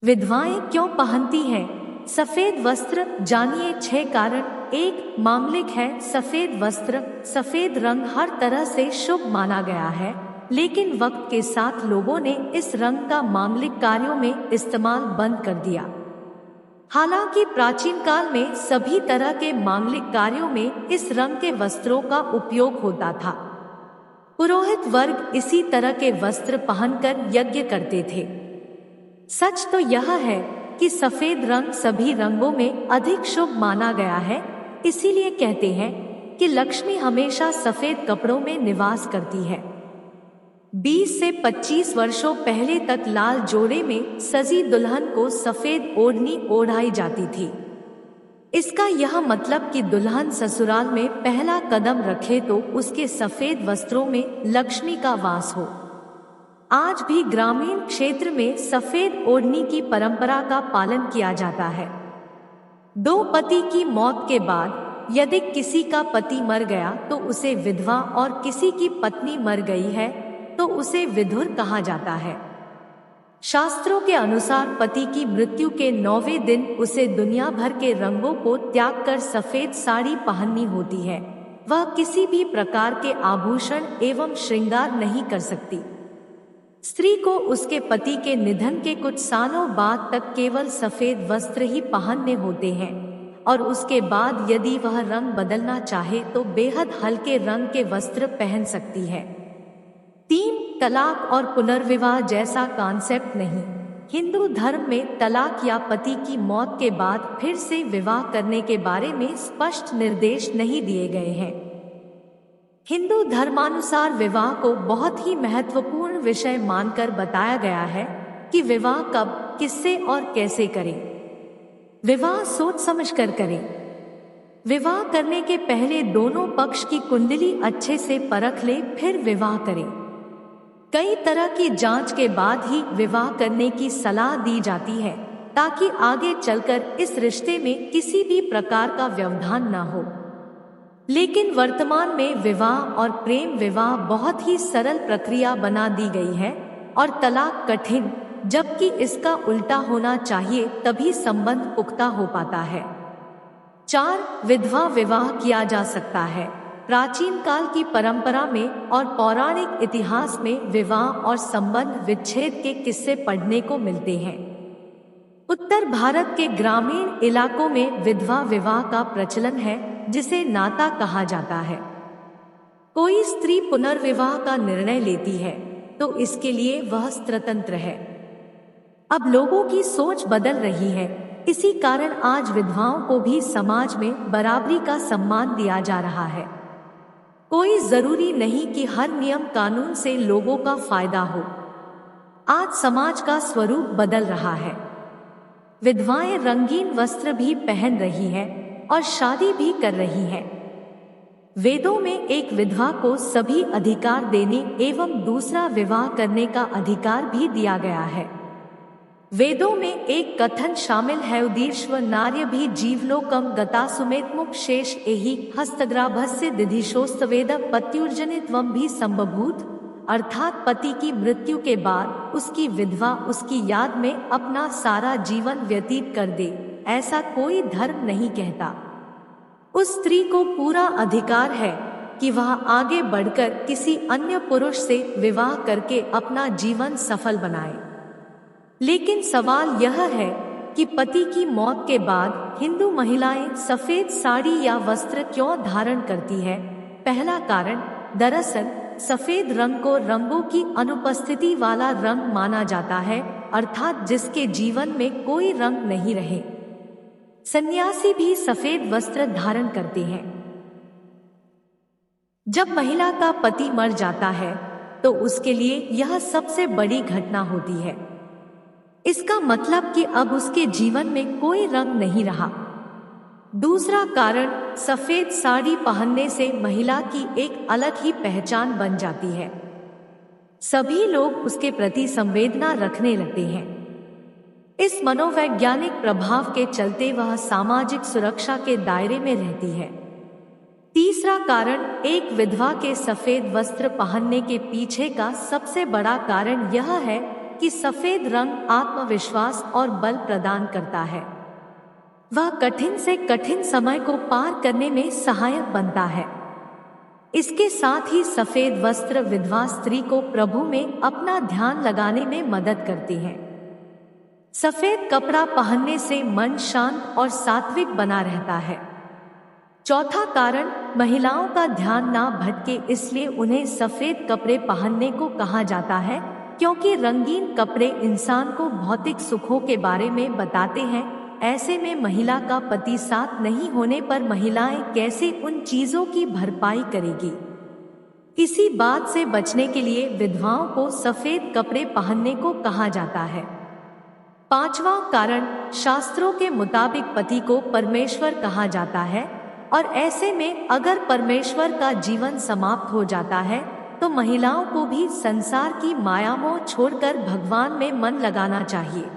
विधवाएं क्यों पहनती हैं सफेद वस्त्र? जानिए 6 कारण। 1. मांगलिक है। सफेद वस्त्र, सफेद रंग हर तरह से शुभ माना गया है, लेकिन वक्त के साथ लोगों ने इस रंग का मांगलिक कार्यों में इस्तेमाल बंद कर दिया। हालांकि प्राचीन काल में सभी तरह के मांगलिक कार्यों में इस रंग के वस्त्रों का उपयोग होता था। पुरोहित वर्ग इसी तरह के वस्त्र पहनकर यज्ञ करते थे। सच तो यह है कि सफेद रंग सभी रंगों में अधिक शुभ माना गया है। इसीलिए कहते हैं कि लक्ष्मी हमेशा सफेद कपड़ों में निवास करती है। 20 से 25 वर्षों पहले तक लाल जोड़े में सजी दुल्हन को सफेद ओढ़नी ओढ़ाई जाती थी। इसका यह मतलब कि दुल्हन ससुराल में पहला कदम रखे तो उसके सफेद वस्त्रों में लक्ष्मी का वास हो। आज भी ग्रामीण क्षेत्र में सफेद ओढ़नी की परंपरा का पालन किया जाता है। 2 पति की मौत के बाद यदि किसी का पति मर गया तो उसे विधवा, और किसी की पत्नी मर गई है तो उसे विधुर कहा जाता है। शास्त्रों के अनुसार पति की मृत्यु के 9वें दिन उसे दुनिया भर के रंगों को त्याग कर सफेद साड़ी पहननी होती है। वह किसी भी प्रकार के आभूषण एवं श्रृंगार नहीं कर सकती। स्त्री को उसके पति के निधन के कुछ सालों बाद तक केवल सफेद वस्त्र ही पहनने होते हैं, और उसके बाद यदि वह रंग बदलना चाहे तो बेहद हल्के रंग के वस्त्र पहन सकती है। 3. तलाक और पुनर्विवाह जैसा कॉन्सेप्ट नहीं। हिंदू धर्म में तलाक या पति की मौत के बाद फिर से विवाह करने के बारे में स्पष्ट निर्देश नहीं दिए गए हैं। हिंदू धर्मानुसार विवाह को बहुत ही महत्वपूर्ण विषय मानकर बताया गया है कि विवाह कब, किससे और कैसे करें। विवाह सोच समझकर करें। विवाह करने के पहले दोनों पक्ष की कुंडली अच्छे से परख ले, फिर विवाह करें। कई तरह की जांच के बाद ही विवाह करने की सलाह दी जाती है, ताकि आगे चलकर इस रिश्ते में किसी भी प्रकार का व्यवधान न हो। लेकिन वर्तमान में विवाह और प्रेम विवाह बहुत ही सरल प्रक्रिया बना दी गई है और तलाक कठिन, जबकि इसका उल्टा होना चाहिए, तभी संबंध पुख्ता हो पाता है। 4. विधवा विवाह किया जा सकता है। प्राचीन काल की परंपरा में और पौराणिक इतिहास में विवाह और संबंध विच्छेद के किस्से पढ़ने को मिलते हैं। उत्तर भारत के ग्रामीण इलाकों में विधवा विवाह का प्रचलन है, जिसे नाता कहा जाता है। कोई स्त्री पुनर्विवाह का निर्णय लेती है तो इसके लिए वह स्वतंत्र है। अब लोगों की सोच बदल रही है, इसी कारण आज विधवाओं को भी समाज में बराबरी का सम्मान दिया जा रहा है। कोई जरूरी नहीं कि हर नियम कानून से लोगों का फायदा हो। आज समाज का स्वरूप बदल रहा है। विधवाएं रंगीन वस्त्र भी पहन रही है और शादी भी कर रही है। वेदों में एक विधवा को सभी अधिकार देने एवं दूसरा विवाह करने का अधिकार भी दिया गया है। वेदों में एक कथन शामिल है, उदीर्ष्व नार्य भी जीवलोकम गता सुमेतमुख शेष एहि हस्तग्राभस्य दिधिशोस्तवेद पत्युर्जनित्वम भी संबभूत। अर्थात पति की मृत्यु के बाद उसकी विधवा उसकी याद में अपना सारा जीवन व्यतीत कर दे, ऐसा कोई धर्म नहीं कहता। उस स्त्री को पूरा अधिकार है कि वह आगे बढ़कर किसी अन्य पुरुष से विवाह करके अपना जीवन सफल बनाए। लेकिन सवाल यह है कि पति की मौत के बाद हिंदू महिलाएं सफेद साड़ी या वस्त्र क्यों धारण करती है? पहला कारण, दरअसल सफेद रंग को रंगों की अनुपस्थिति वाला रंग माना जाता है, अर्थात जिसके जीवन में कोई रंग नहीं रहे। सन्यासी भी सफेद वस्त्र धारण करते हैं। जब महिला का पति मर जाता है तो उसके लिए यह सबसे बड़ी घटना होती है। इसका मतलब कि अब उसके जीवन में कोई रंग नहीं रहा। दूसरा कारण, सफेद साड़ी पहनने से महिला की एक अलग ही पहचान बन जाती है। सभी लोग उसके प्रति संवेदना रखने लगते हैं। इस मनोवैज्ञानिक प्रभाव के चलते वह सामाजिक सुरक्षा के दायरे में रहती है। तीसरा कारण, एक विधवा के सफेद वस्त्र पहनने के पीछे का सबसे बड़ा कारण यह है कि सफेद रंग आत्मविश्वास और बल प्रदान करता है। वह कठिन से कठिन समय को पार करने में सहायक बनता है। इसके साथ ही सफेद वस्त्र विधवा स्त्री को प्रभु में अपना ध्यान लगाने में मदद करती है। सफेद कपड़ा पहनने से मन शांत और सात्विक बना रहता है। चौथा कारण, महिलाओं का ध्यान ना भटके इसलिए उन्हें सफेद कपड़े पहनने को कहा जाता है, क्योंकि रंगीन कपड़े इंसान को भौतिक सुखों के बारे में बताते हैं। ऐसे में महिला का पति साथ नहीं होने पर महिलाएं कैसे उन चीजों की भरपाई करेगी। इसी बात से बचने के लिए विधवाओं को सफेद कपड़े पहनने को कहा जाता है। पांचवा कारण, शास्त्रों के मुताबिक पति को परमेश्वर कहा जाता है और ऐसे में अगर परमेश्वर का जीवन समाप्त हो जाता है तो महिलाओं को भी संसार की मायामोह छोड़कर भगवान में मन लगाना चाहिए।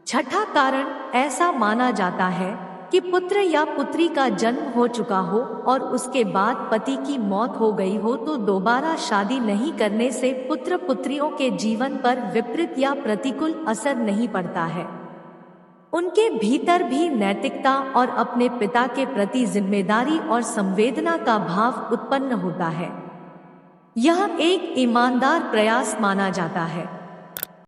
छठा कारण, ऐसा माना जाता है कि पुत्र या पुत्री का जन्म हो चुका हो और उसके बाद पति की मौत हो गई हो तो दोबारा शादी नहीं करने से पुत्र पुत्रियों के जीवन पर विपरीत या प्रतिकूल असर नहीं पड़ता है। उनके भीतर भी नैतिकता और अपने पिता के प्रति जिम्मेदारी और संवेदना का भाव उत्पन्न होता है। यह एक ईमानदार प्रयास माना जाता है।